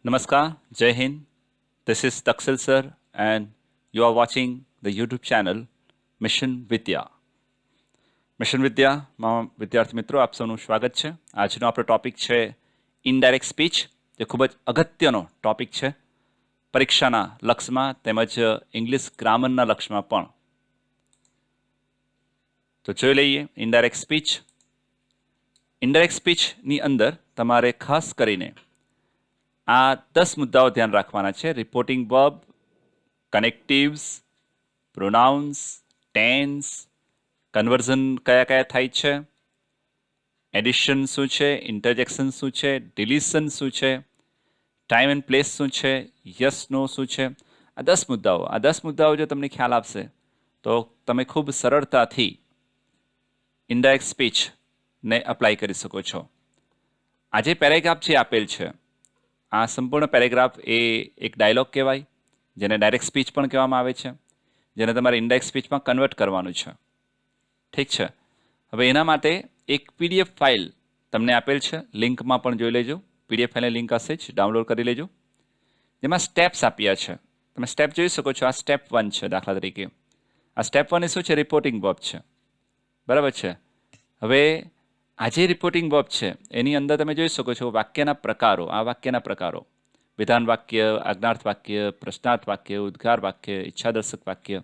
Namaskar, Jai Hind. This is Taksil sir, and you are watching the YouTube channel Mission Vidya. Mission વિદ્યામાં વિદ્યાર્થી મિત્રો આપ સૌનું સ્વાગત છે. આજનો આપણો ટોપિક છે ઇનડાયરેક્ટ સ્પીચ, જે ખૂબ જ અગત્યનો ટોપિક છે પરીક્ષાના લક્ષ્યમાં તેમજ ઇંગ્લિશ ગ્રામરના લક્ષ્યમાં પણ. તો જોઈ લઈએ ઇનડાયરેક્ટ સ્પીચ. ઇનડાયરેક્ટ સ્પીચની અંદર તમારે ખાસ કરીને આ 10 મુદ્દાઓ ધ્યાન રાખવાના છે. Reporting verb, connectives, pronouns, tense, conversion કયા કયા થાય છે, એડિશન શું છે, ઇન્ટરજેક્શન શું છે, ડિલિશન શું છે, ટાઈમ એન્ડ પ્લેસ શું છે, યસ નો શું છે. આ 10 મુદ્દાઓ જો તમને ખ્યાલ આપશે તો તમે ખૂબ સરળતાથી ઇનડાયરેક્ટ સ્પીચને અપ્લાય કરી શકો છો. આ જે પેરેગ્રાફ જે આપેલ છે, આ સંપૂર્ણ પેરેગ્રાફ એ એક ડાયલોગ કહેવાય, જેને ડાયરેક્ટ સ્પીચ પણ કહેવામાં આવે છે, જેને તમારે ઇનડાયરેક્ટ સ્પીચમાં કન્વર્ટ કરવાનું છે. ઠીક છે. હવે એના માટે એક PDF ફાઇલ તમને આપેલ છે, લિંકમાં પણ જોઈ લેજો. PDF ફાઇલની લિંક હશે જ, ડાઉનલોડ કરી લેજો. જેમાં સ્ટેપ્સ આપ્યા છે, તમે સ્ટેપ જોઈ શકો છો. આ સ્ટેપ 1 છે. દાખલા તરીકે આ સ્ટેપ 1 એ શું છે? રિપોર્ટિંગ વર્બ છે. બરાબર છે. હવે આ જે રિપોર્ટિંગ વર્બ છે એની અંદર તમે જોઈ શકો છો વાક્યના પ્રકારો. આ વાક્યના પ્રકારો: વિધાન વાક્ય, આજ્ઞાર્થ વાક્ય, પ્રશ્નાર્થ વાક્ય, ઉદ્ગાર વાક્ય, ઈચ્છાદર્શક વાક્ય.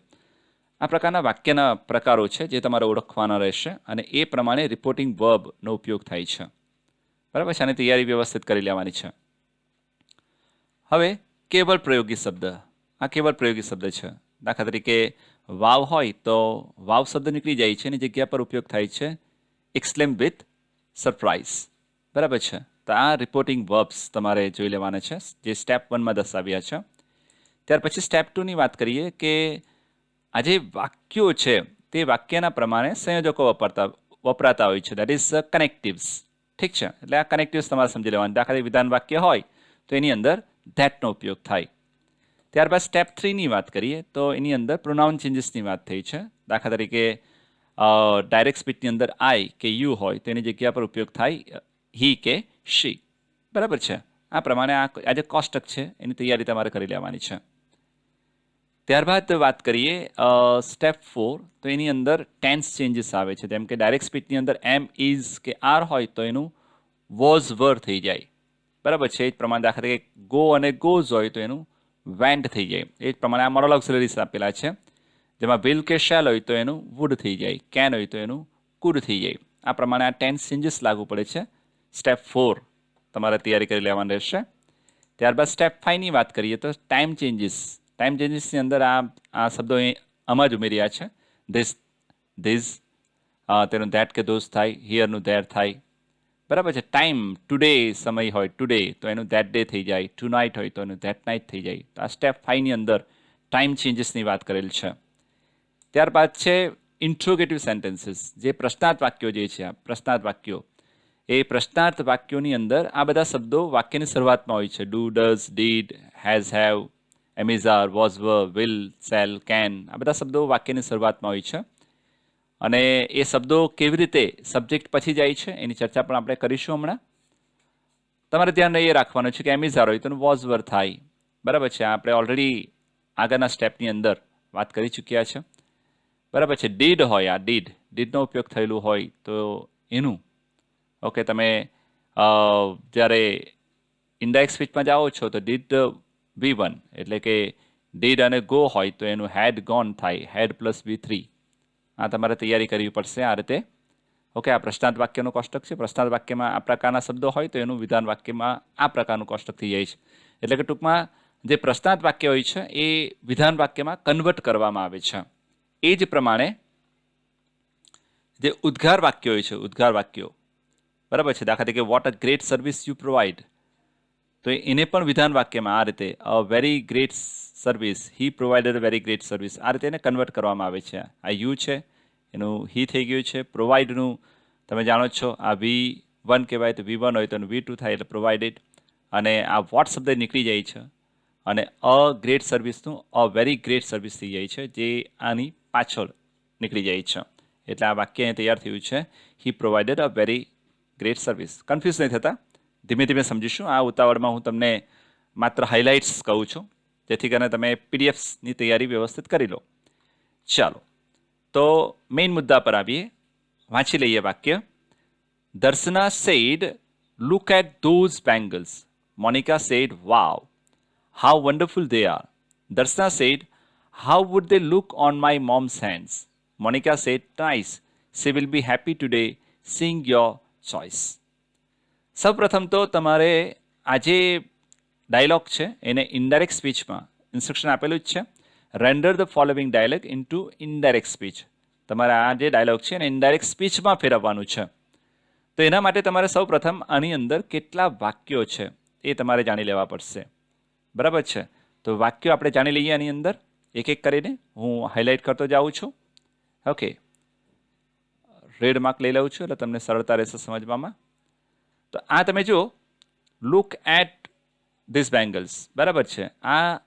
આ પ્રકારના વાક્યના પ્રકારો છે જે તમારે ઓળખવાના રહેશે, અને એ પ્રમાણે રિપોર્ટિંગ વર્બનો ઉપયોગ થાય છે. બરાબર છે. આની તૈયારી વ્યવસ્થિત કરી લેવાની છે. હવે કેવળ પ્રયોગી શબ્દ. આ કેવળ પ્રયોગી શબ્દ છે. દાખલા તરીકે વાવ હોય તો વાવ શબ્દ નીકળી જાય છે, એની જગ્યા પર ઉપયોગ થાય છે એક્સક્લેમ વિથ સરપ્રાઇઝ. બરાબર છે. તો આ રિપોર્ટિંગ વર્બ્સ તમારે જોઈ લેવાના છે, જે સ્ટેપ 1માં દર્શાવ્યા છે. ત્યાર પછી સ્ટેપ 2ની વાત કરીએ કે આ જે વાક્યો છે તે વાક્યના પ્રમાણે સંયોજકો વપરાતા હોય છે, દેટ ઇઝ કનેક્ટિવ્સ. ઠીક છે. એટલે આ કનેક્ટિવ્સ તમારે સમજી લેવાનું. દાખલા તરીકે વિધાન વાક્ય હોય તો એની અંદર ધેટનો ઉપયોગ થાય. ત્યારબાદ સ્ટેપ 3ની વાત કરીએ તો એની અંદર પ્રોનાઉન ચેન્જીસની વાત થઈ છે. દાખલા તરીકે ડાયરેક્ટ સ્પીચની અંદર આઈ કે યુ હોય તો એની જગ્યા પર ઉપયોગ થાય હી કે શી. બરાબર છે. આ પ્રમાણે આ જે કોષ્ટક છે એની તૈયારી તમારે કરી લેવાની છે. ત્યારબાદ વાત કરીએ સ્ટેપ 4, તો એની અંદર ટેન્સ ચેન્જીસ આવે છે. જેમ કે ડાયરેક્ટ સ્પીચની અંદર એમ, ઇઝ કે આર હોય તો એનું વોઝ વર થઈ જાય. બરાબર છે. એ જ પ્રમાણે દાખલા તરીકે ગો અને ગોઝ હોય તો એનું વેન્ટ થઈ જાય. એ જ પ્રમાણે આ મોરલ ઓક્સિલરીઝ આપેલા છે, જેમાં વિલ કે શેલ હોય તો એનું વુડ થઈ જાય, કેન હોય તો એનું કુડ થઈ જાય. આ પ્રમાણે આ ટેન્સ ચેન્જીસ લાગુ પડે છે. સ્ટેપ 4 તમારે તૈયારી કરી લેવાની રહેશે. ત્યારબાદ સ્ટેપ 5ની વાત કરીએ તો ટાઈમ ચેન્જીસ. ટાઈમ ચેન્જીસની અંદર આ શબ્દો આમાં જ ઉમેર્યા છે. ધીસ તેનું ધેટ કે ધોઝ થાય, હિયરનું ધેર થાય. બરાબર છે. ટાઈમ ટુડે સમય હોય ટુડે તો એનું ધેટ ડે થઈ જાય, ટુ નાઇટ હોય તો એનું ધેટ નાઇટ થઈ જાય. તો આ સ્ટેપ 5ની અંદર ટાઈમ ચેન્જીસની વાત કરેલ છે. ત્યારબાદ છે ઇન્ટ્રોગેટિવ સેન્ટેન્સીસ, જે પ્રશ્નાર્થ વાક્યો જે છે. આ પ્રશ્નાર્થ વાક્યો, એ પ્રશ્નાર્થ વાક્યોની અંદર આ બધા શબ્દો વાક્યની શરૂઆતમાં હોય છે. Do, does, did, has, have, am is are, was, were, will, shall, can. આ બધા શબ્દો વાક્યની શરૂઆતમાં હોય છે. અને એ શબ્દો કેવી રીતે સબ્જેક્ટ પછી જાય છે એની ચર્ચા પણ આપણે કરીશું હમણાં. તમારે ધ્યાન એ રાખવાનું છે કે એમિઝાર હોય તો વોઝ વર થાય. બરાબર છે. આપણે ઓલરેડી આગળના સ્ટેપની અંદર વાત કરી ચૂક્યા છે. બરાબર છે. ડીડ હોય, આ ડીડનો ઉપયોગ થયેલું હોય તો એનું ઓકે, તમે જ્યારે ઇનડાયરેક્ટ સ્પીચમાં જાઓ છો તો ડીડ V1, એટલે કે ડીડ અને ગો હોય તો એનું હેડ ગોન થાય, હેડ પ્લસ V3. આ તમારે તૈયારી કરવી પડશે આ રીતે. ઓકે, આ પ્રશ્નાર્થ વાક્યનું કોષ્ટક છે. પ્રશ્નાર્થ વાક્યમાં આ પ્રકારના શબ્દો હોય તો એનું વિધાન વાક્યમાં આ પ્રકારનું કોષ્ટક થઈ જાય છે. એટલે કે ટૂંકમાં જે પ્રશ્નાર્થ વાક્ય હોય છે એ વિધાન વાક્યમાં કન્વર્ટ કરવામાં આવે છે. એ જ પ્રમાણે જે ઉદ્ગાર વાક્યો હોય છે, ઉદ્ગાર વાક્યો, બરાબર છે. દાખલા તરીકે what a great service you provide, તો એને પણ વિધાન વાક્યમાં આ રીતે અ very great service, he provided a very great service, આ રીતે એને કન્વર્ટ કરવામાં આવે છે. આ યુ છે એનું હી થઈ ગયું છે. પ્રોવાઈડનું તમે જાણો છો આ V1 કહેવાય તો V1 હોય તો એનું V2 થાય એટલે પ્રોવાઇડેડ. અને આ વોટ શબ્દ નીકળી જાય છે અને અ ગ્રેટ સર્વિસનું અ વેરી ગ્રેટ સર્વિસ થઈ જાય છે, જે આની પાછળ નીકળી જાય છે. એટલે આ વાક્ય અહીં તૈયાર થયું છે, he provided a very great service. Confuse નહીં થતા, ધીમે ધીમે સમજીશું. આ ઉતાવળમાં હું તમને માત્ર હાઇલાઇટ્સ કહું છું, જેથી કરીને તમે પીડીએફની તૈયારી વ્યવસ્થિત કરી લો. ચાલો, તો મેઇન મુદ્દા પર આવીએ. વાંચી લઈએ વાક્ય. Darshana said, look at those bangles. Monika said, wow, how wonderful they are. Darshana said, how would they look on my mom's hands. Monika said, nice, she will be happy today seeing your choice. સૌપ્રથમ તો તમારે આ જે ડાયલોગ છે એને indirect સ્પીચમાં instruction આપેલું જ છે. Render the following dialogue into indirect speech. તમારે આ જે ડાયલોગ છે એને ઇનડાયરેક્ટ સ્પીચમાં ફેરવવાનું છે. તો એના માટે તમારે સૌપ્રથમ આની અંદર કેટલા વાક્યો છે એ તમારે જાણી લેવા પડશે. બરાબર છે? તો વાક્યો આપણે જાણી લઈએ આની અંદર એક એક કરીને. હું હાઇલાઇટ કરતો જાઉં છું. ઓકે, રેડ માર્ક લઈ લઉં છું એટલે તમને સરળતા રહેશે સમજવામાં. તો આ તમે જુઓ, લુક એટ ધીસ બેંગલ્સ. બરાબર છે? આ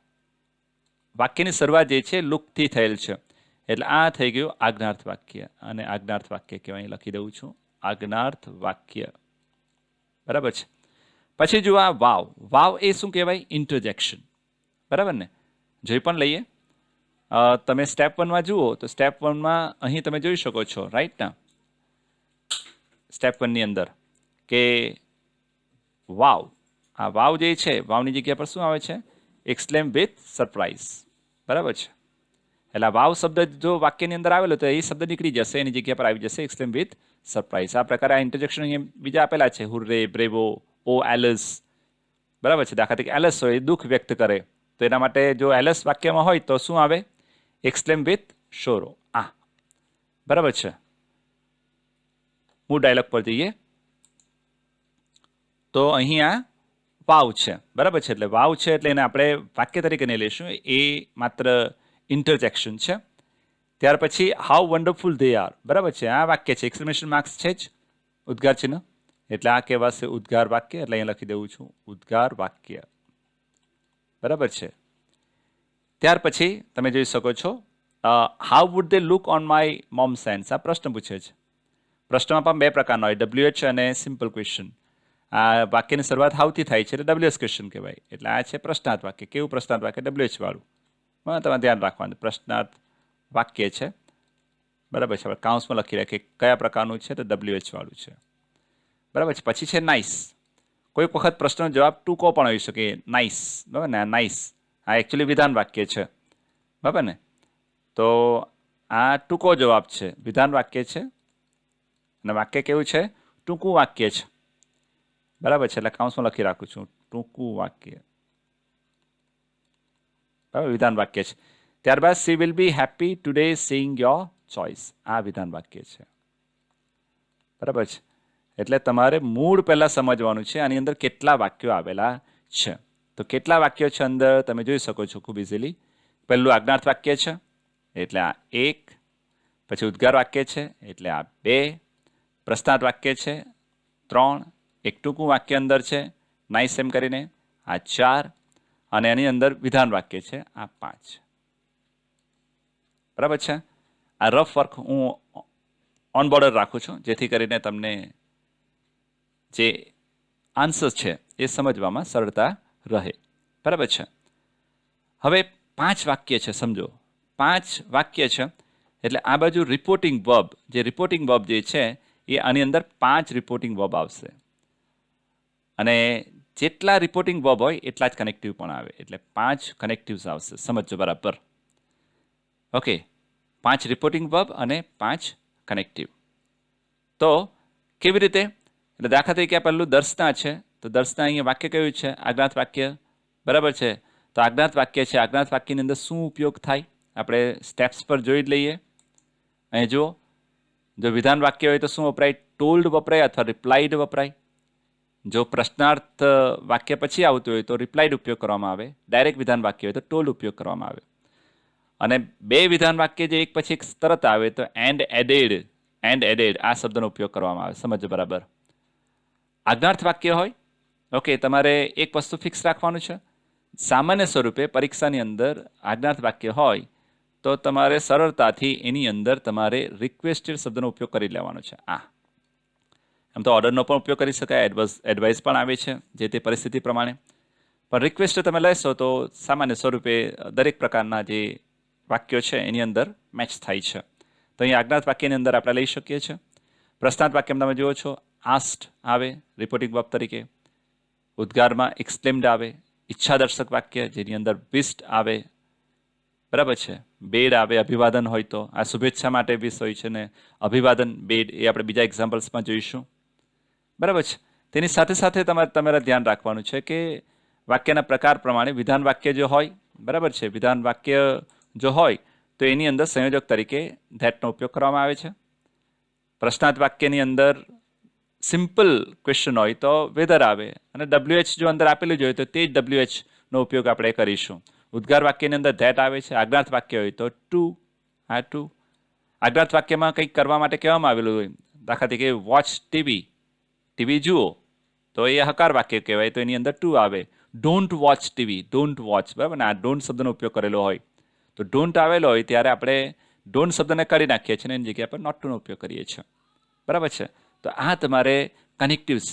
વાક્યની શરૂઆત જે છે લુકથી થયેલ છે, એટલે આ થઈ ગયું આજ્ઞાર્થ વાક્ય. અને આજ્ઞાર્થ વાક્ય કહેવાય, લખી દઉં છું, આજ્ઞાર્થ વાક્ય. બરાબર છે? પછી જુઓ આ વાવ. વાવ એ શું કહેવાય? ઇન્ટરજેક્શન. બરાબર ને? જોઈ પણ લઈએ. તમે સ્ટેપ 1માં જુઓ તો સ્ટેપ 1માં અહીં તમે જોઈ શકો છો, રાઈટ ના? સ્ટેપ 1ની અંદર કે વાવ. આ વાવ જે છે, વાવની જગ્યા પર શું આવે છે? એક્સક્લેમ વિથ સરપ્રાઇઝ. બરાબર છે? એટલે વાવ શબ્દ જો વાક્યની અંદર આવેલો તો એ શબ્દ નીકળી જશે, એની જગ્યા પર આવી જશે એક્સક્લેમ વિથ સરપ્રાઇઝ. આ પ્રકારે આ ઇન્ટરજેક્શન અહીંયા બીજા આપેલા છે, હુર્રે, બ્રેવો, ઓ એલસ. બરાબર છે? દાખલા તરીકે એલસ હોય, દુઃખ વ્યક્ત કરે, તો એના માટે જો એલસ વાક્યમાં હોય તો શું આવે? એક્સક્લેમ વિથ શોરો. આ બરાબર છે? મૂળ ડાયલોગ પર જઈએ તો અહીંયા વાવ છે. બરાબર છે? એટલે વાવ છે એટલે એને આપણે વાક્ય તરીકે નહીં લઈશું, એ માત્ર ઇન્ટરજેક્શન છે. ત્યાર પછી હાઉ વન્ડરફુલ દે આર. બરાબર છે? આ વાક્ય છે, એક્સક્લેમેશન માર્ક્સ છે જ, ઉદ્ગાર ચિહ્ન, એટલે આ કહેવાશે ઉદ્ગાર વાક્ય. એટલે અહીંયા લખી દઉં છું ઉદ્ગાર વાક્ય. બરાબર છે? ત્યાર પછી તમે જોઈ શકો છો how would they look on my mom's hands. આ પ્રશ્ન પૂછે છે. પ્રશ્નમાં પણ બે પ્રકારના હોય, WH અને સિમ્પલ ક્વેશ્ચન. આ વાક્યની શરૂઆત હાઉથી થાય છે એટલે WH ક્વેશ્ચન કહેવાય. એટલે આ છે પ્રશ્નાર્થ વાક્ય. કેવું પ્રશ્નાર્થ વાક્ય? WH વાળું. તમારે ધ્યાન રાખવાનું, પ્રશ્નાર્થ વાક્ય છે. બરાબર છે? આપણે કાઉન્સમાં લખી રાખીએ કયા પ્રકારનું છે, તો WH વાળું છે. બરાબર છે? પછી છે નાઇસ. કોઈક વખત પ્રશ્નનો જવાબ ટૂંકો પણ હોઈ શકે, નાઇસ. બરાબર ને? આ નાઇસ આ એકચ્યુઅલી વિધાન વાક્ય છે. બરાબર ને? તો આ ટૂંકો જવાબ છે, વિધાન વાક્ય છે. અને વાક્ય કેવું છે? ટૂંકું વાક્ય છે. બરાબર છે? એટલે કાઉન્સમાં લખી રાખું છું ટૂંકું વાક્ય. બરાબર? વિધાન વાક્ય છે. ત્યારબાદ she will be happy today seeing your choice. આ વિધાન વાક્ય છે. બરાબર છે? એટલે તમારે મૂળ પહેલાં સમજવાનું છે આની અંદર કેટલા વાક્યો આવેલા છે. તો કેટલા વાક્યો છે અંદર તમે જોઈ શકો છો ખૂબ ઇઝીલી. પહેલું આજ્ઞાર્થ વાક્ય છે એટલે આ 1, પછી ઉદ્ગાર વાક્ય છે એટલે આ 2, પ્રશ્નાર્થ વાક્ય છે 3, એક ટૂંકું વાક્ય અંદર છે નાઇસ એમ કરીને આ 4, અને એની અંદર વિધાન વાક્ય છે આ 5. બરાબર છે? આ રફ વર્ક હું ઓન બોર્ડર રાખું છું જેથી કરીને તમને જે આન્સર છે એ સમજવામાં સરળતા રહે. બરાબર છે? હવે 5 વાક્ય છે, સમજો 5 વાક્ય છે એટલે આ બાજુ રિપોર્ટિંગ વર્બ, જે રિપોર્ટિંગ વર્બ જે છે એ આની અંદર 5 રિપોર્ટિંગ વર્બ આવશે. અને જેટલા રિપોર્ટિંગ વર્બ હોય એટલા જ કનેક્ટિવ પણ આવે, એટલે 5 કનેક્ટિવ્સ આવશે. સમજો બરાબર? ઓકે, 5 રિપોર્ટિંગ વર્બ અને 5 કનેક્ટિવ. તો કેવી રીતે? એટલે દાખલા તરીકે આ પહેલું દર્શના છે, તો દર્શના અહીંયા વાક્ય કયું છે? આજ્ઞાર્થ વાક્ય. બરાબર છે? તો આજ્ઞાર્થ વાક્ય છે. આજ્ઞાર્થ વાક્યની અંદર શું ઉપયોગ થાય આપણે સ્ટેપ્સ પર જોઈ જ લઈએ. અહીં જુઓ, જો વિધાન વાક્ય હોય તો શું વપરાય? ટોલ્ડ વપરાય અથવા રિપ્લાઇડ વપરાય. જો પ્રશ્નાર્થ વાક્ય પછી આવતું હોય તો રિપ્લાઇડ ઉપયોગ કરવામાં આવે. ડાયરેક્ટ વિધાન વાક્ય હોય તો ટોલ્ડ ઉપયોગ કરવામાં આવે. અને 2 વિધાન વાક્ય જે એક પછી એક તરત આવે તો એન્ડ એડેડ આ શબ્દનો ઉપયોગ કરવામાં આવે. સમજો બરાબર? આજ્ઞાર્થ વાક્ય હોય, ઓકે, તમારે એક વસ્તુ ફિક્સ રાખવાનું છે. સામાન્ય સ્વરૂપે પરીક્ષાની અંદર આજ્ઞાર્થ વાક્ય હોય તો તમારે સરળતાથી એની અંદર તમારે રિક્વેસ્ટેડ શબ્દનો ઉપયોગ કરી લેવાનો છે. એમ તો ઓર્ડરનો પણ ઉપયોગ કરી શકાય, એડવાઇસ પણ આવે છે જે તે પરિસ્થિતિ પ્રમાણે. પણ રિક્વેસ્ટ તમે લેશો તો સામાન્ય સ્વરૂપે દરેક પ્રકારના જે વાક્યો છે એની અંદર મેચ થાય છે. તો અહીં આજ્ઞાત વાક્યની અંદર આપણે લઈ શકીએ છીએ. પ્રશ્નાર્થ વાક્યમાં તમે જુઓ છો આસ્ટ આવે રિપોર્ટિંગ વર્બ તરીકે, ઉદ્ગારમાં એક્સક્લેમ્ડ આવે, ઈચ્છાદર્શક વાક્ય જેની અંદર વિસ્ટ આવે, બરાબર છે, બેડ આવે અભિવાદન હોય તો, આ શુભેચ્છા માટે વિશ હોય છે ને અભિવાદન બેડ એ આપણે બીજા એક્ઝામ્પલ્સમાં જોઈશું. બરાબર છે. તેની સાથે સાથે તમારે ધ્યાન રાખવાનું છે કે વાક્યના પ્રકાર પ્રમાણે વિધાન વાક્ય જો હોય, બરાબર છે, વિધાન વાક્ય જો હોય તો એની અંદર સંયોજક તરીકે ધેટનો ઉપયોગ કરવામાં આવે છે. પ્રશ્નાર્થ વાક્યની અંદર સિમ્પલ ક્વેશ્ચન હોય તો વેધર આવે અને WH જો અંદર આપેલું જ હોય તો તે જ WHનો ઉપયોગ આપણે કરીશું. ઉદ્ગાર વાક્યની અંદર ધેટ આવે છે. આજ્ઞાત વાક્ય હોય તો ટુ, આ ટુ. આજ્ઞાત વાક્યમાં કંઈક કરવા માટે કહેવામાં આવેલું હોય, દાખલા તરીકે વોચ ટીવી જુઓ, તો એ હકાર વાક્ય કહેવાય, તો એની અંદર ટુ આવે. Don't watch TV, don't watch, બરાબર ને, આ ડોન્ટ શબ્દનો ઉપયોગ કરેલો હોય તો ડોન્ટ આવેલો હોય ત્યારે આપણે ડોન્ટ શબ્દને કરી નાખીએ છીએ અને એની જગ્યાએ આપણે નોટ ટુનો ઉપયોગ કરીએ છીએ. બરાબર છે. તો આ તમારે કનેક્ટિવ્સ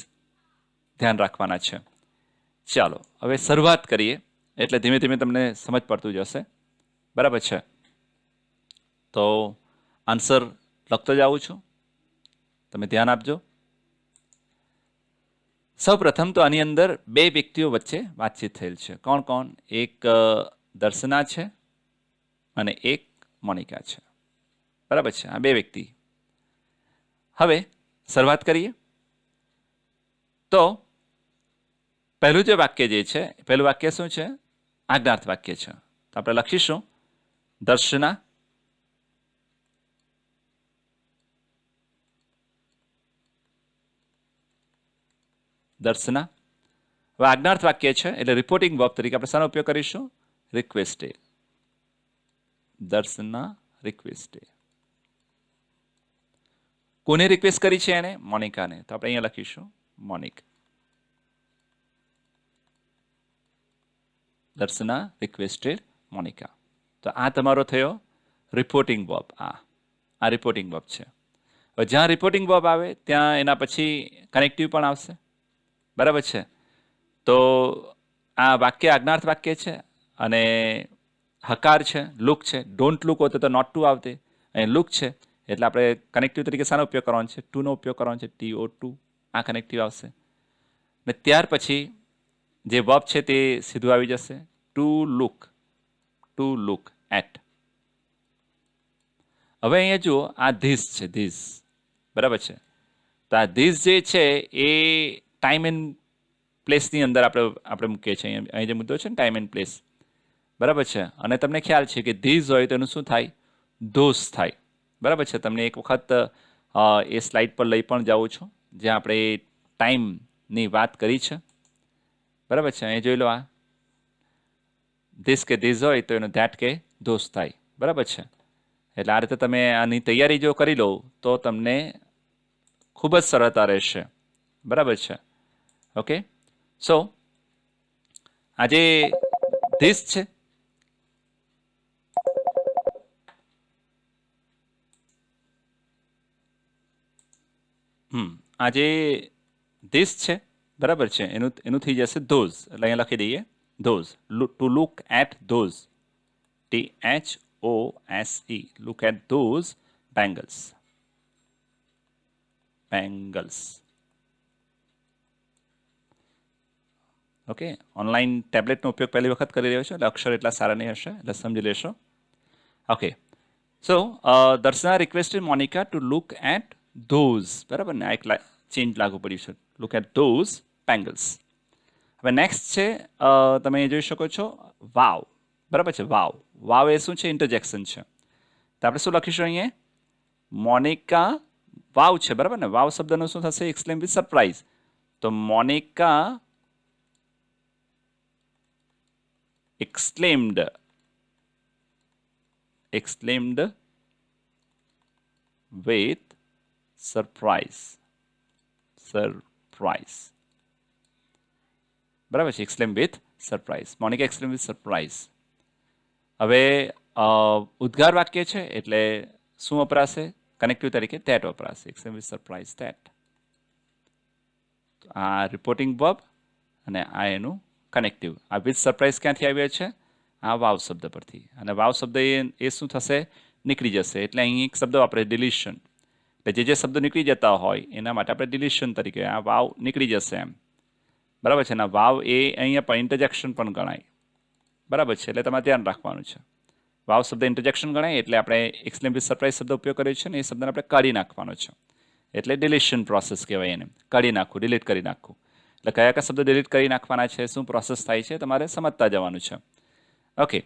ધ્યાન રાખવાના છે. ચાલો હવે શરૂઆત કરીએ એટલે ધીમે ધીમે તમને સમજ પડતું જશે. બરાબર છે. તો આન્સર લખતો જ આવું છું, તમે ધ્યાન આપજો. સૌપ્રથમ તો આની અંદર બે વ્યક્તિઓ વચ્ચે વાતચીત થયેલ છે. કોણ કોણ? એક દર્શના છે અને એક મોનિકા છે. બરાબર છે, આ બે વ્યક્તિ. હવે શરૂઆત કરીએ તો પહેલું જે વાક્ય જે છે, પહેલું વાક્ય શું છે? આજ્ઞાર્થ વાક્ય છે. તો આપણે લખીશું દર્શના દર્શના. હવે આજ્ઞાર્થ વાક્ય છે એટલે રિપોર્ટિંગ વર્બ તરીકે આપણે શાનો ઉપયોગ કરીશું? રિક્વેસ્ટે. દર્શના રિક્વેસ્ટે. કોને રિક્વેસ્ટ કરી છે એને? મોનિકાને. તો આપણે અહીંયા લખીશું મોનિક. Darshana requested Monica. તો આ તમારો થયો રિપોર્ટિંગ વર્બ. આ રિપોર્ટિંગ વર્બ છે. હવે જ્યાં રિપોર્ટિંગ વર્બ આવે ત્યાં એના પછી કનેક્ટિવ પણ આવશે. બરાબર છે. તો આ વાક્ય આજ્ઞાર્થ વાક્ય છે અને હકાર છે, લુક છે. ડોન્ટ લુક હોતે તો નોટ ટુ આવતે, અહીં લુક છે એટલે આપણે કનેક્ટિવ તરીકે શાનો ઉપયોગ કરવાનો છે? ટુનો ઉપયોગ કરવાનો છે. TO2. આ કનેક્ટિવ આવશે ને ત્યાર પછી જે વર્બ છે તે સીધું આવી જશે. To look at. હવે અહીંયા જુઓ આ ધીસ છે, ધીસ. બરાબર છે. તો આ ધીસ જે છે એ ટાઈમ એન્ડ પ્લેસની અંદર આપણે મૂકીએ છીએ. અહીં જે મુદ્દો છે ને ટાઈમ એન્ડ પ્લેસ, બરાબર છે. અને તમને ખ્યાલ છે કે ધીસ હોય તો એનું શું થાય? ધોસ થાય. બરાબર છે. તમને એક વખત એ સ્લાઇડ પર લઈ પણ જાઉં છું જ્યાં આપણે ટાઈમની વાત કરી છે. બરાબર છે. અહીં જોઈ લો, આ ધીસ કે ધીસ હોય તો એનો ધેટ કે ધોસ થાય. બરાબર છે. એટલે આ રીતે તમે આની તૈયારી જો કરી લો તો તમને ખૂબ જ સરળતા રહેશે. બરાબર છે. ઓકે. સો આજે ધીસ છે, આજે ધીસ છે, બરાબર છે. એનું થઈ જશે ધોઝ. એટલે અહીંયા લખી દઈએ those. To look at those, THOSE. Look at those bangles. Okay. Online ટેબ્લેટનો ઉપયોગ પહેલી વખત કરી રહ્યો છો એટલે અક્ષર એટલા સારા નહીં હશે, એટલે સમજી લેશો. Okay. So Darshana requested Monika to look at those. બરાબર ને, આ એક ચેન્જ લાગુ પડ્યું છે. Look at those bangles. હવે નેક્સ્ટ છે, તમે જોઈ શકો છો વાવ. બરાબર છે. વાવ એ શું છે? ઇન્ટરજેક્શન છે. તો આપણે શું લખીશું અહીંયા? મોનિકા વાવ છે, બરાબર ને. વાવ શબ્દનું શું થશે? Exclaim with surprise. તો મોનિકા exclaimed with surprise. બરાબર છે. exclaim with surprise. Monika exclaim with surprise. હવે ઉદ્ગાર વાક્ય છે એટલે શું વપરાશે? કનેક્ટિવ તરીકે that વપરાશે. exclaim with surprise that. આ રિપોર્ટિંગ વર્બ અને આ એનું કનેક્ટિવ. આ વિથ સરપ્રાઇઝ ક્યાંથી આવ્યો છે? આ વાવ શબ્દ પરથી. અને વાવ શબ્દ એ શું થશે? નીકળી જશે. એટલે અહીં એક શબ્દ વાપરે ડિલિશન. એટલે જે શબ્દો નીકળી જતા હોય એના માટે આપણે ડિલિશન તરીકે આ વાવ નીકળી જશે એમ. બરાબર છે ને? વાવ એ અહીંયા પણ ઇન્ટરજેક્શન પણ ગણાય. બરાબર છે? એટલે તમારે ધ્યાન રાખવાનું છે. વાવ શબ્દ ઇન્ટરજેક્શન ગણાય એટલે આપણે એક્સપ્લેન વિથ સરપ્રાઇઝ શબ્દ ઉપયોગ કર્યો છે ને એ શબ્દને આપણે કાઢી નાખવાનો છે. એટલે ડિલિશન પ્રોસેસ કહેવાય એને. કાઢી નાખવું, ડિલીટ કરી નાખવું. એટલે કયા કયા શબ્દો ડિલીટ કરી નાખવાના છે, શું પ્રોસેસ થાય છે, તમારે સમજતા જવાનું છે. ઓકે,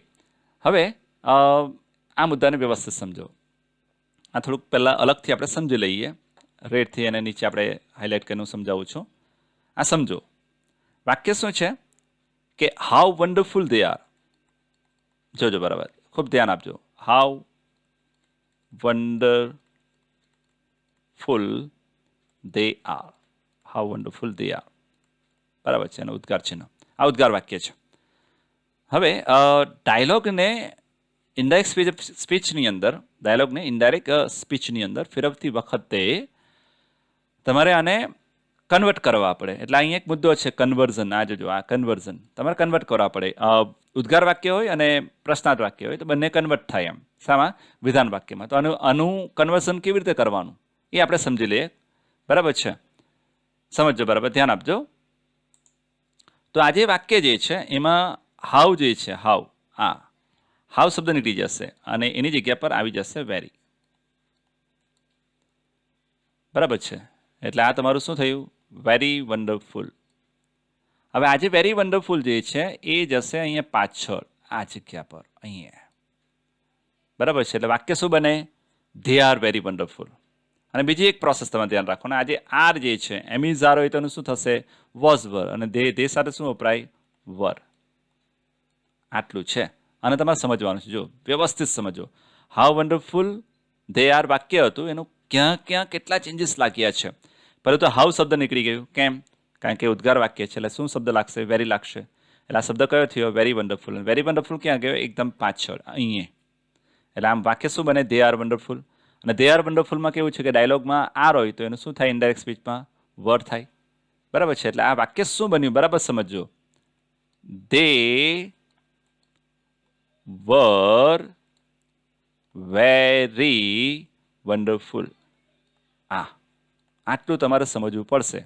હવે આ મુદ્દાને વ્યવસ્થિત સમજો. આ થોડુંક પહેલાં અલગથી આપણે સમજી લઈએ. રેડથી એને નીચે આપણે હાઇલાઇટ કરીને સમજાવું છું. આ સમજો. વાક્ય શું છે કે હાઉ વન્ડરફુલ દે આર. જોજો બરાબર, ખૂબ ધ્યાન આપજો. How wonderful they R. How wonderful they R. બરાબર છે, એનો ઉદ્ગાર ચિહ્ન. આ ઉદ્ગાર વાક્ય છે. હવે ડાયલોગને ઇનડાયરેક્ટ સ્પીચની અંદર ફેરવતી વખતે તમારે આને કન્વર્ટ કરવા પડે. એટલે અહીં એક મુદ્દો છે કન્વર્ઝન. આ જોજો, આ કન્વર્ઝન તમારે કન્વર્ટ કરવા પડે. ઉદ્ગાર વાક્ય હોય અને પ્રશ્નાર્થ વાક્ય હોય તો બંને કન્વર્ટ થાય એમ. શામાં? વિધાન વાક્યમાં. તો આનું કન્વર્ઝન કેવી રીતે કરવાનું એ આપણે સમજી લઈએ. બરાબર છે? સમજજો, બરાબર ધ્યાન આપજો. તો આ જે વાક્ય જે છે એમાં હાઉ જે છે, હાઉ શબ્દ નીકળી જશે અને એની જગ્યા પર આવી જશે વેરી. બરાબર છે? એટલે આ તમારું શું થયું? Very wonderful. હવે આજે વેરી વન્ડરફુલ જે છે એ જશે અહીંયા પાછળ આ જગ્યા પર અહીંયા. બરાબર છે? એટલે વાક્ય શું બને? They are very wonderful. અને બીજી એક પ્રોસેસ તમે ધ્યાન રાખો ને, આજે આર જે છે એમિઝાર હોય તો એનું શું થશે? વોઝ વર. અને ધે સાથે શું વપરાય? વર. આટલું છે અને તમારે સમજવાનું છે. જો વ્યવસ્થિત સમજો. હાઉ વન્ડરફુલ ધે આર વાક્ય હતું, એનું ક્યાં કેટલા ચેન્જીસ લાગ્યા છે. પરંતુ હાઉ શબ્દ નીકળી ગયું. કેમ? કારણ કે ઉદ્ગાર વાક્ય છે એટલે શું શબ્દ લાગશે? વેરી લાગશે. એટલે આ શબ્દ કયો થયો? Very wonderful. વેરી વન્ડરફુલ ક્યાં ગયો? એકદમ પાછળ અહીંયા. એટલે આમ વાક્ય શું બને? They are wonderful. અને ધે આર વન્ડરફુલમાં કેવું છે કે ડાયલોગમાં આર હોય તો એનું શું થાય? ઇનડાયરેક્ટ સ્પીચમાં વર થાય. બરાબર છે? એટલે આ વાક્ય શું બન્યું? બરાબર સમજો. They were very wonderful. આટલું તમારે સમજવું પડશે.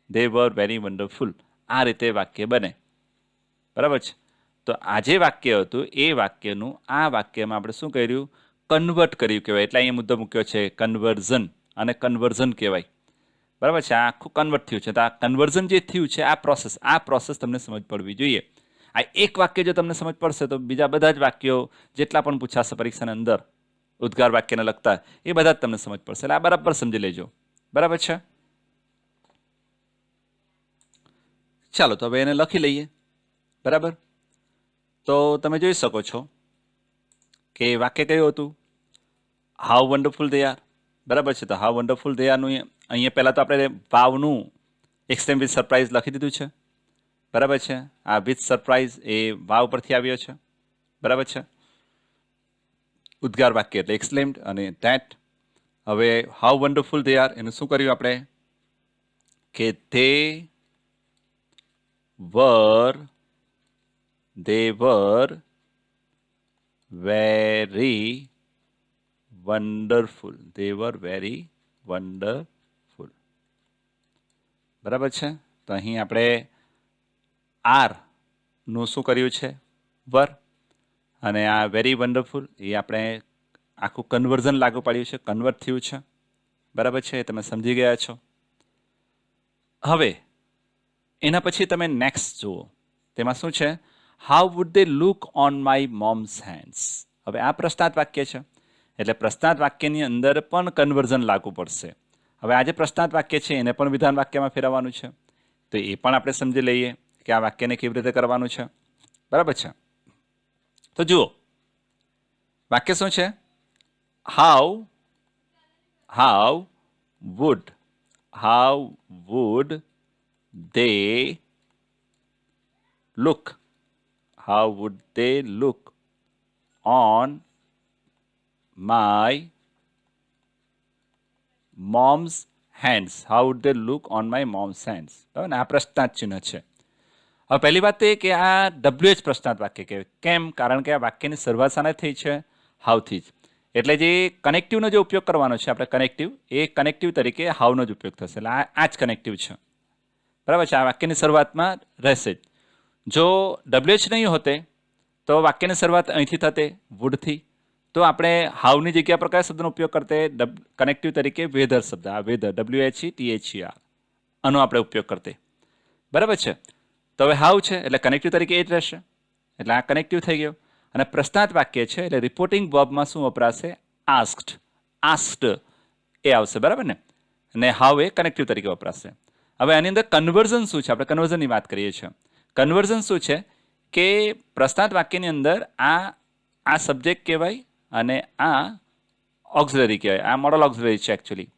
They were very wonderful. આ રીતે વાક્ય બને. બરાબર છે? તો આ જે વાક્ય હતું એ વાક્યનું આ વાક્યમાં આપણે શું કર્યું? કન્વર્ટ કર્યું કહેવાય. એટલે અહીંયા મુદ્દો મૂક્યો છે કન્વર્ઝન. અને કન્વર્ઝન કહેવાય. બરાબર છે? આ આખું કન્વર્ટ થયું છે. તો આ કન્વર્ઝન જે થયું છે આ પ્રોસેસ તમને સમજ પડવી જોઈએ. આ એક વાક્ય જો તમને સમજ પડશે તો બીજા બધા જ વાક્યો જેટલા પણ પૂછાશે પરીક્ષાની અંદર ઉદ્ગાર વાક્યને લગતા એ બધા જ તમને સમજ પડશે. એટલે આ બરાબર સમજી લેજો. બરાબર છે? ચાલો તો હવે એને લખી લઈએ. બરાબર? તો તમે જોઈ શકો છો કે વાક્ય કયું હતું? How wonderful they R. બરાબર છે? તો હાઉ વન્ડરફુલ દે આરનું અહીંયા પહેલાં તો આપણે વાવનું એક્સપ્લેન વિથ સરપ્રાઇઝ લખી દીધું છે. બરાબર છે? આ વિથ સરપ્રાઇઝ એ વાવ પરથી આવ્યો છે. બરાબર છે? ઉદ્ગાર વાક્ય એટલે એક્સપ્લેન્ડ અને ધેટ. હવે હાઉ વન્ડરફુલ દે આર એનું શું કર્યું આપણે? કે they were very wonderful. They were very wonderful. બરાબર છે? તો અહીં આપણે આર નું શું કર્યું છે? વર. અને આ વેરી વન્ડરફુલ એ આપણે આખું કન્વર્ઝન લાગુ પાડ્યું છે, કન્વર્ટ થયું છે. બરાબર છે? તમે સમજી ગયા છો. હવે એના પછી તમે નેક્સ્ટ જુઓ. તેમાં શું છે? How would they look on my mom's hands. હવે આ પ્રશ્નાર્થ વાક્ય છે એટલે પ્રશ્નાર્થ વાક્યની અંદર પણ કન્વર્ઝન લાગુ પડશે. હવે આ જે પ્રશ્નાર્થ વાક્ય છે એને પણ વિધાન વાક્યમાં ફેરવવાનું છે. તો એ પણ આપણે સમજી લઈએ કે આ વાક્યને કેવી રીતે કરવાનું છે. બરાબર છે? તો જુઓ વાક્ય શું છે? How would they look on my mom's hands. How would they look on my mom's hands? બરાબર ને? આ પ્રશ્નાર્થ ચિહ્ન છે. હવે પહેલી વાત તો એ કે આ WH પ્રશ્નાર્થ વાક્ય કહેવાય. કેમ? કારણ કે આ વાક્યની શરૂઆત શાનાથી છે? હાવથી જ. એટલે જે કનેક્ટિવનો જે ઉપયોગ કરવાનો છે આપણે કનેક્ટિવ, એ કનેક્ટિવ તરીકે હાવનો જ ઉપયોગ થશે. એટલે આ જ કનેક્ટિવ છે. બરાબર છે? આ વાક્યની શરૂઆતમાં રહેશે જ. જો WH નહીં હોતે તો વાક્યની શરૂઆત અહીંથી થતે, વુડથી. તો આપણે હાવની જગ્યા પર કયા શબ્દનો ઉપયોગ કરતે? કનેક્ટિવ તરીકે વેધર શબ્દ. આ વેધર, WHETHER, આનો આપણે ઉપયોગ કરતે. બરાબર છે? તો હવે હાવ છે એટલે કનેક્ટિવ તરીકે એ જ રહેશે. એટલે આ કનેક્ટિવ થઈ ગયો. અને પ્રશ્નાર્થ વાક્ય છે એટલે રિપોર્ટિંગ વર્બમાં શું વપરાશે? આસ્ક્ડ. આસ્ક્ડ એ આવશે. બરાબર ને? અને હાવ એ કનેક્ટિવ તરીકે વપરાશે. હવે આની અંદર કન્વર્ઝન શું છે? આપણે કન્વર્ઝનની વાત કરીએ છીએ. કન્વર્ઝન શું છે કે પ્રશ્નાર્થ વાક્યની અંદર આ સબ્જેક્ટ કહેવાય અને આ ઓક્ઝિલરી કહેવાય. આ મોડલ ઓક્ઝિલરી છે એકચ્યુઅલી.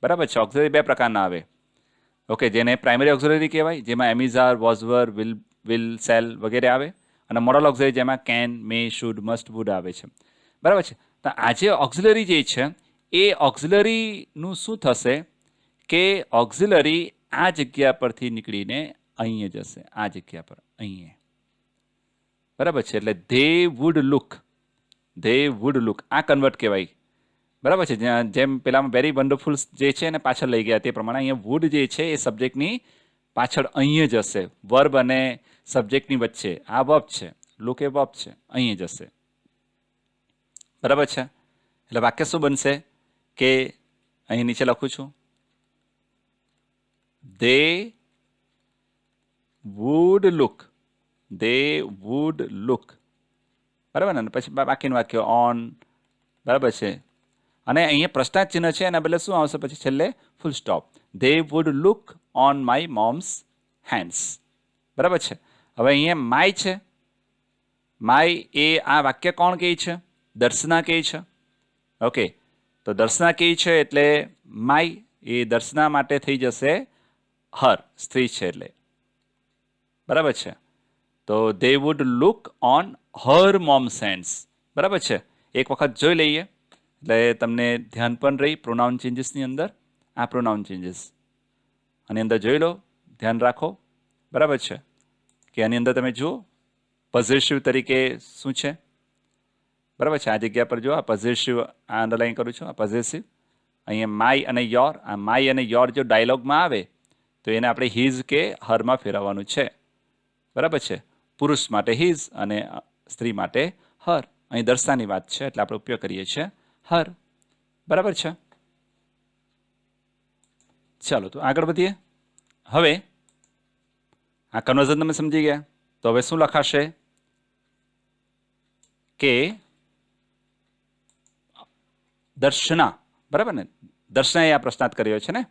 બરાબર છે? ઓક્ઝિલરી બે પ્રકારના આવે. ઓકે, જેને પ્રાઇમરી ઓક્ઝિલરી કહેવાય, જેમાં એમિઝાર, વોઝવર, વિલ, સેલ વગેરે આવે. અને મોડલ ઓક્ઝિલરી જેમાં can, may, should, must, would આવે છે. બરાબર છે? તો આજે ઓક્ઝિલરી જે છે એ ઓક્ઝિલરીનું શું થશે કે ઓક્ઝિલરી આ જગ્યા પરથી નીકળીને અહીં જશે. આ જગ્યા પર, અહીં. બરાબર છે? એટલે they would look. They would look. આ કન્વર્ટ કહેવાય. બરાબર છે? જેમ પેલામાં વેરી વન્ડરફુલ જે છે એને પાછળ લઈ ગયા તે પ્રમાણે અહીંયા વુડ જે છે એ સબ્જેક્ટની પાછળ અહીં જ હશે. વર્બ અને સબ્જેક્ટની વચ્ચે. આ વર્બ છે, લુક એ વર્બ છે, અહીં જ હશે. બરાબર છે? એટલે વાક્ય શું બનશે કે અહીં નીચે લખું છું, દે વુડ લુક. દે વુડ લુક. બરાબર ને? પછી બાકીનું વાક્ય ઓન. બરાબર છે? અને અહીંયા પ્રશ્નાર્થ ચિહ્ન છે એના બદલે શું આવશે પછી છેલ્લે? Full stop. They would look on my mom's hands. બરાબર છે? હવે અહીંયા માય છે. માય એ આ વાક્ય કોણ કહે છે? દર્શના કહે છે. ઓકે, તો દર્શના કહે છે એટલે માય એ દર્શના માટે થઈ જશે હર. સ્ત્રી છે એટલે. બરાબર છે? તો they would look on her mom's hands. બરાબર છે? એક વખત જોઈ લઈએ એટલે તમને ધ્યાન પણ રહી પ્રોનાઉન ચેન્જીસની અંદર. આ પ્રોનાઉન ચેન્જીસ આની અંદર જોઈ લો, ધ્યાન રાખો. બરાબર છે? કે આની અંદર તમે જુઓ પોઝેસિવ તરીકે શું છે. બરાબર છે? આ જગ્યા પર જુઓ, આ પોઝેસિવ આ અંડરલાઈન કરું છું. આ પોઝેસિવ અહીંયા માય અને યોર. આ માય અને યોર જો ડાયલોગમાં આવે તો એને આપણે હિઝ કે હરમાં ફેરવવાનું છે. બરાબર છે? પુરુષ માટે હિઝ અને સ્ત્રી માટે હર. અહીં દર્શાની વાત છે એટલે આપણે ઉપયોગ કરીએ છીએ હર. બરાબર છે? ચાલો તો આગળ વધીએ. હવે આ કન્વર્ઝન તમે સમજી ગયા. તો હવે શું લખાશે કે દર્શના. બરાબર ને? દર્શનાએ આ પ્રશ્નાર્થ કર્યો છે ને?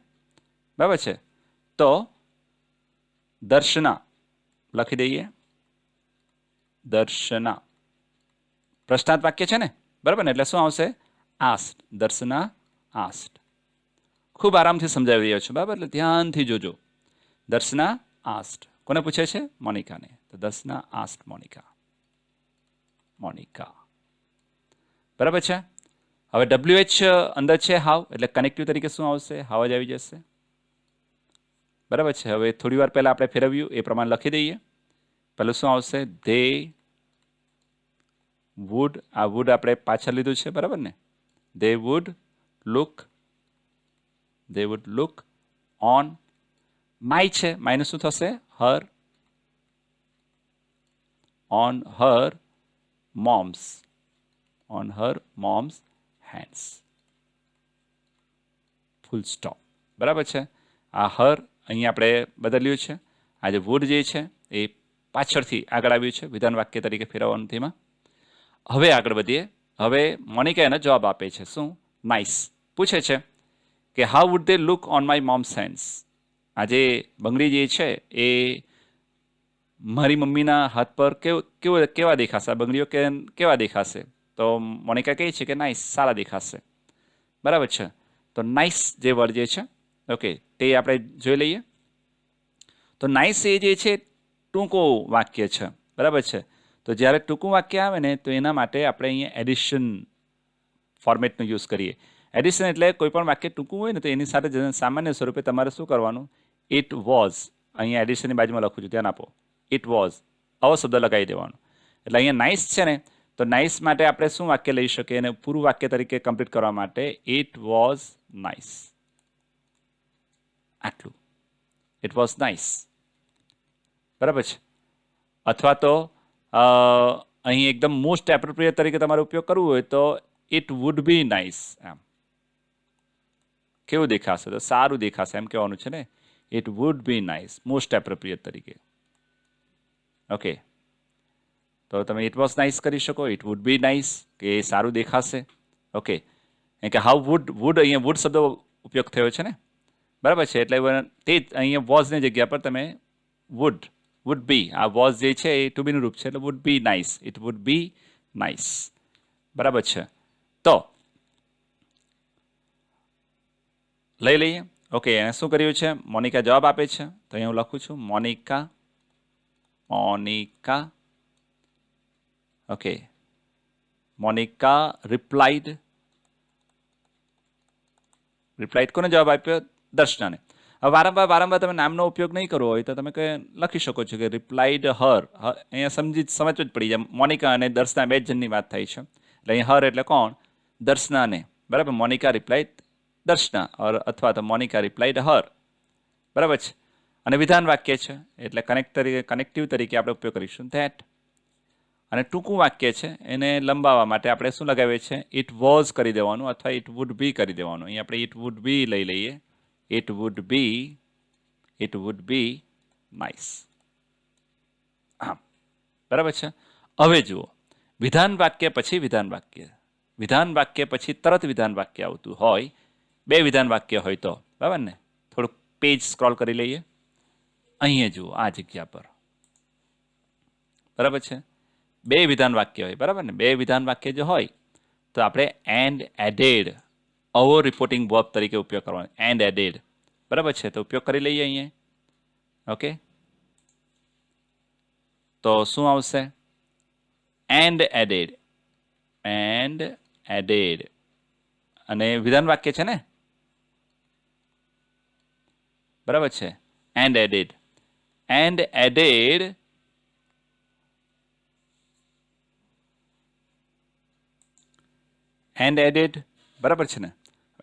બરાબર છે? તો દર્શના લખી દઈએ. દર્શના પ્રશ્નાર્થ વાક્ય છે ને? બરાબર ને? એટલે શું આવશે? આસ્ક્ડ. દર્શના આસ્ક્ડ. ખૂબ આરામથી સમજાવી રહ્યો છું. બરાબર? એટલે ધ્યાનથી જોજો. દર્શના આસ્ક્ડ. કોને પૂછે છે? મોનિકાને. તો દર્શના આસ્ક્ડ મોનિકા. મોનિકા. બરાબર છે? હવે WH અંદર છે હાવ એટલે કનેક્ટિવ તરીકે શું આવશે? હાવ જ આવી જશે. બરાબર છે? હવે થોડી વાર પહેલાં આપણે ફેરવ્યું એ પ્રમાણે લખી દઈએ. પહેલું શું આવશે? They wood. આ વુડ આપણે પાછળ લીધું છે. બરાબર ને? They would look. They would look on my છે. માયનું શું થશે? Her. On her mom's. On her mom's hands. Full stop. બરાબર છે? આ હર અહીં આપણે બદલ્યું છે. આ જે વુડ જે છે એ પાછળથી આગળ આવ્યું છે વિધાન વાક્ય તરીકે ફેરવવાનું તેમાં. હવે આગળ વધીએ. હવે મોનિકા એનો જવાબ આપે છે. શું? નાઇસ. પૂછે છે કે how would they look on my mom's hands. આ જે બંગડી જે છે એ મારી મમ્મીના હાથ પર કેવા દેખાશે? આ બંગડીઓ કેવા દેખાશે? તો મોનિકા કહે છે કે નાઇસ, સારા દેખાશે. બરાબર છે? તો નાઇસ જે વર્ડ જે છે, ઓકે, તે આપણે જોઈ લઈએ. તો નાઇસ એ જે છે ટૂંકો વાક્ય છે. બરાબર છે? તો જ્યારે ટૂંકું વાક્ય આવે ને તો એના માટે આપણે અહીંયા એડિશન ફોર્મેટનો યુઝ કરીએ. એડિશન એટલે કોઈ પણ વાક્ય ટૂંકું હોય ને તો એની સાથે સામાન્ય સ્વરૂપે તમારે શું કરવાનું? It was. અહીંયા એડિશનની બાજુમાં લખું છું, ધ્યાન આપો. ઇટ વોઝ આવો શબ્દ લગાવી દેવાનો. એટલે અહીંયા નાઇસ છે ને, તો નાઇસ માટે આપણે શું વાક્ય લઈ શકીએ અને પૂરું વાક્ય તરીકે કમ્પ્લીટ કરવા માટે ઇટ વોઝ નાઇસ. આટલું, ઇટ વોઝ નાઇસ. બરાબર છે. અથવા તો અહીં એકદમ મોસ્ટ એપ્રોપ્રિએટ તરીકે તમારે ઉપયોગ કરવો હોય તો ઇટ વુડ બી નાઇસ. એમ કેવું દેખાશે? તો સારું દેખાશે એમ કહેવાનું છે ને. It would be nice most appropriate તરીકે. ઓકે, તો તમે ઇટ વોઝ નાઇસ કરી શકો, ઇટ વુડ બી નાઇસ કે એ સારું દેખાશે. ઓકે, કે હાઉ વુડ અહીંયા વુડ શબ્દ ઉપયોગ થયો છે ને, બરાબર છે. એટલે તે જ અહીંયા વોઝની જગ્યા પર તમે વુડ બી, આ વોઝ જે છે એ ટુ બીનું રૂપ છે, એટલે would be nice, it would be nice. બરાબર છે. તો લઈ લઈએ. ઓકે, એને શું કર્યું છે? મોનિકા જવાબ આપે છે. તો અહીંયા હું લખું છું મોનિકા. ઓકે, મોનિકા રિપ્લાઇડ કોને જવાબ આપ્યો? દર્શનાને. હવે વારંવાર તમે નામનો ઉપયોગ નહીં કરવો હોય તો તમે લખી શકો છો કે રિપ્લાઇડ હર. અહીંયા સમજવું જ પડી જાય. મોનિકા અને દર્શના બે જણની વાત થાય છે. એટલે અહીં હર એટલે કોણ? દર્શનાને. બરાબર. મોનિકા રિપ્લાઇડ દર્શના અથવા તો મોનિકા રિપ્લાઇડ હર. બરાબર છે. અને વિધાન વાક્ય છે એટલે કનેક્ટિવ તરીકે આપણે ઉપયોગ કરીશું ધેટ. અને ટૂંકું વાક્ય છે એને લંબાવવા માટે આપણે શું લગાવીએ છીએ? ઇટ વોઝ કરી દેવાનું અથવા ઇટ વુડ બી કરી દેવાનું. અહીં આપણે ઇટ વુડ બી લઈ લઈએ. It would be nice. હા, બરાબર છે. હવે જુઓ, વિધાન વાક્ય પછી વિધાન વાક્ય પછી તરત વિધાન વાક્ય આવતું હોય, બે વિધાન વાક્ય હોય તો, બરાબર ને? થોડુંક પેજ સ્ક્રોલ કરી લઈએ. અહીંયા જુઓ આ જગ્યા પર, બરાબર છે. બે વિધાન વાક્ય હોય, બરાબર ને? બે વિધાન વાક્ય જો હોય તો આપણે એન્ડ એડેડ આવો રિપોર્ટિંગ વર્બ તરીકે ઉપયોગ કરવાનો. એન્ડ એડેડ, બરાબર છે. તો ઉપયોગ કરી લઈએ અહીંયા. ઓકે, તો શું આવશે? And added. અને વિધાન વાક્ય છે ને, બરાબર છે. એન્ડ એડેડ બરાબર છે ને.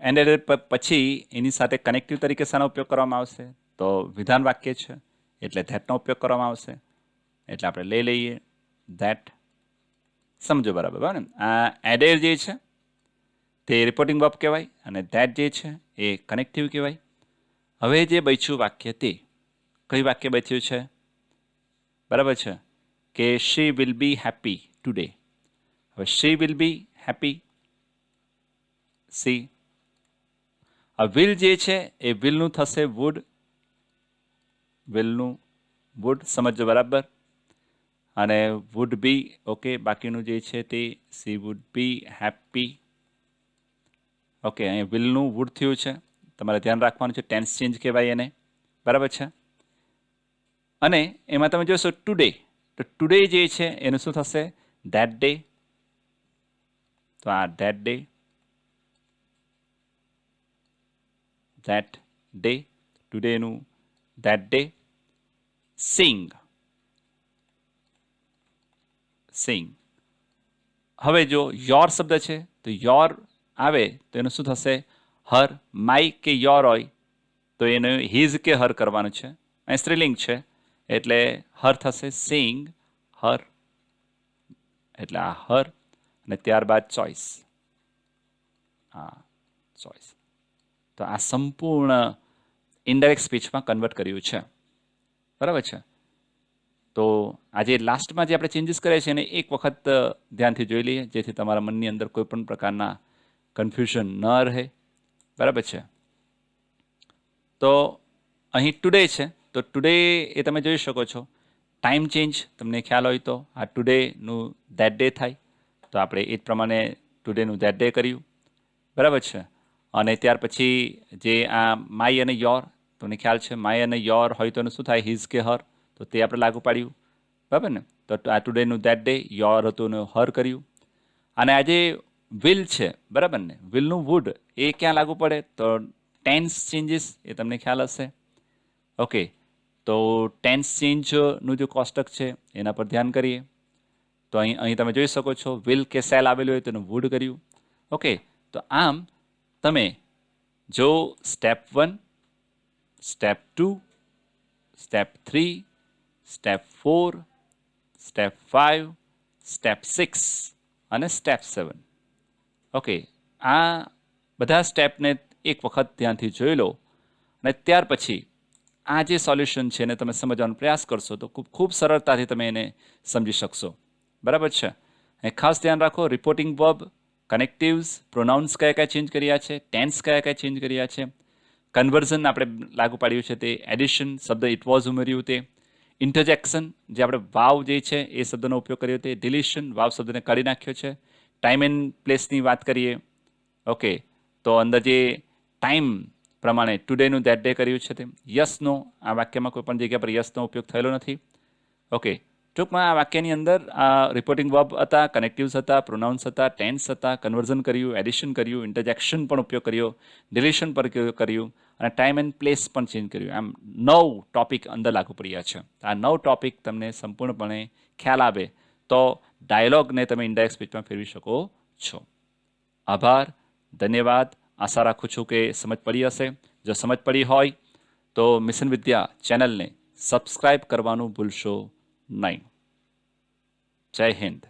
એન્ડ એડેડ પછી એની સાથે કનેક્ટિવ તરીકે શાનો ઉપયોગ કરવામાં આવશે? તો વિધાન વાક્ય છે એટલે ધેટનો ઉપયોગ કરવામાં આવશે. એટલે આપણે લઈ લઈએ ધેટ. સમજો બરાબર, બરાબર ને? આ એડેડ જે છે તે રિપોર્ટિંગ વર્બ કહેવાય અને ધેટ જે છે એ કનેક્ટિવ કહેવાય. હવે જે બચ્યું વાક્ય તે કઈ વાક્ય બચ્યું છે? બરાબર છે કે she will be happy today. હવે she will be happy, see. આ વિલ જે છે એ વિલનું થશે વુડ. સમજો બરાબર. અને વુડ બી, ઓકે, બાકીનું જે છે તે she would be happy. Okay, અહીંયા વિલનું વુડ થયું છે. તમારે ધ્યાન રાખવાનું છે, ટેન્સ ચેન્જ કહેવાય એને. બરાબર છે. અને એમાં તમે જોશો ટુડે, તો ટુડે જે છે એનું શું થશે? That day. તો આ ધેટ ડે, ટુડેનું ધેટ ડે. સિંગ. હવે જો યોર શબ્દ છે તો યોર આવે તો એનું શું થશે? હર. માય કે યોર હોય તો એનું હિઝ કે હર કરવાનું છે. અહીં સ્ત્રીલિંગ છે એટલે હર થશે. સિંગ હર. એટલે આ હર અને ત્યારબાદ ચોઇસ. ચોઇસ. તો આ સંપૂર્ણ ઇનડાયરેક્ટ સ્પીચમાં કન્વર્ટ કર્યું છે. બરાબર છે. તો આજે લાસ્ટમાં જે આપણે ચેન્જીસ કર્યા છે એને એક વખત ધ્યાનથી જોઈ લઈએ જેથી તમારા મનની અંદર કોઈ પણ પ્રકારના કન્ફ્યુઝન ન રહે. બરાબર છે. તો અહીં ટુડે છે તો ટુડે એ તમે જોઈ શકો છો. ટાઈમ ચેન્જ તમને ખ્યાલ હોય તો આ ટુડેનું ધેટ ડે થાય તો આપણે એ જ પ્રમાણે ટુડેનું ધેટ ડે કર્યું. બરાબર છે. અને ત્યાર પછી જે આ માય અને યોર, તમને ખ્યાલ છે માય અને યોર હોય તો એનું શું થાય? હિઝ કે હર. તો તે આપણે લાગુ પાડ્યું. બરાબર ને? તો આ ટુડેનું ધેટ ડે, યોર હતું એનું હર કર્યું. અને આજે વિલ છે, બરાબર ને? વિલનું વુડ એ ક્યાં લાગુ પડે? તો ટેન્સ ચેન્જીસ એ તમને ખ્યાલ હશે. ઓકે, તો ટેન્સ ચેન્જનું જે કોષ્ટક છે એના પર ધ્યાન કરીએ. તો અહીં તમે જોઈ શકો છો વિલ કે સેલ આવેલું હોય તેનું વુડ કર્યું. ઓકે, તો આમ તમે જો step 1, step 2, step 3, step 4, step 5, step 6 અને સ્ટેપ 7. ઓકે, આ બધા સ્ટેપને એક વખત ધ્યાનથી જોઈ લો અને ત્યાર પછી આ જે સોલ્યુશન છે એને તમે સમજવાનો પ્રયાસ કરશો તો ખૂબ સરળતાથી તમે એને સમજી શકશો. બરાબર છે. એ ખાસ ધ્યાન રાખો, રિપોર્ટિંગ વર્બ, કનેક્ટિવ્સ, પ્રોનાઉન્સ કયા કયા ચેન્જ કર્યા છે, ટેન્સ કયા કયા ચેન્જ કર્યા છે, કન્વર્ઝન આપણે લાગુ પાડ્યું છે તે, એડિશન શબ્દ ઇટ વોઝ ઉમેર્યું તે, ઇન્ટરજેક્શન જે આપણે વાવ જે છે એ શબ્દનો ઉપયોગ કર્યો તે, ડિલિશન વાવ શબ્દને કાઢી નાખ્યો છે, ટાઈમ એન્ડ પ્લેસની વાત કરીએ. ઓકે, તો અંદર જે ટાઈમ પ્રમાણે ટુડેનું ધેટ ડે કર્યું છે તે, યસનો આ વાક્યમાં કોઈ પણ જગ્યા પર યસનો ઉપયોગ થયેલો નથી. ઓકે, ટૂંકમાં આ વાક્યની અંદર આ રિપોર્ટિંગ વર્બ હતા, કનેક્ટિવ્સ હતા, પ્રોનાઉન્સ હતા, ટેન્સ હતા, કન્વર્ઝન કર્યું, એડિશન કર્યું, ઇન્ટરજેક્શન પણ ઉપયોગ કર્યો, ડિલિશન પર કર્યું અને ટાઈમ એન્ડ પ્લેસ પણ ચેન્જ કર્યું. આમ 9 ટોપિક અંદર લાગુ પડ્યા છે. આ 9 ટોપિક તમને સંપૂર્ણપણે ખ્યાલ આવે તો ડાયલોગને તમે ઇન્ડાયરેક્ટ સ્પીચમાં ફેરવી શકો છો. આભાર, ધન્યવાદ. આશા રાખું છું કે સમજ પડી હશે. જો સમજ પડી હોય તો મિશન વિદ્યા ચેનલને સબસ્ક્રાઇબ કરવાનું ભૂલશો નહીં. જય હિન્દ.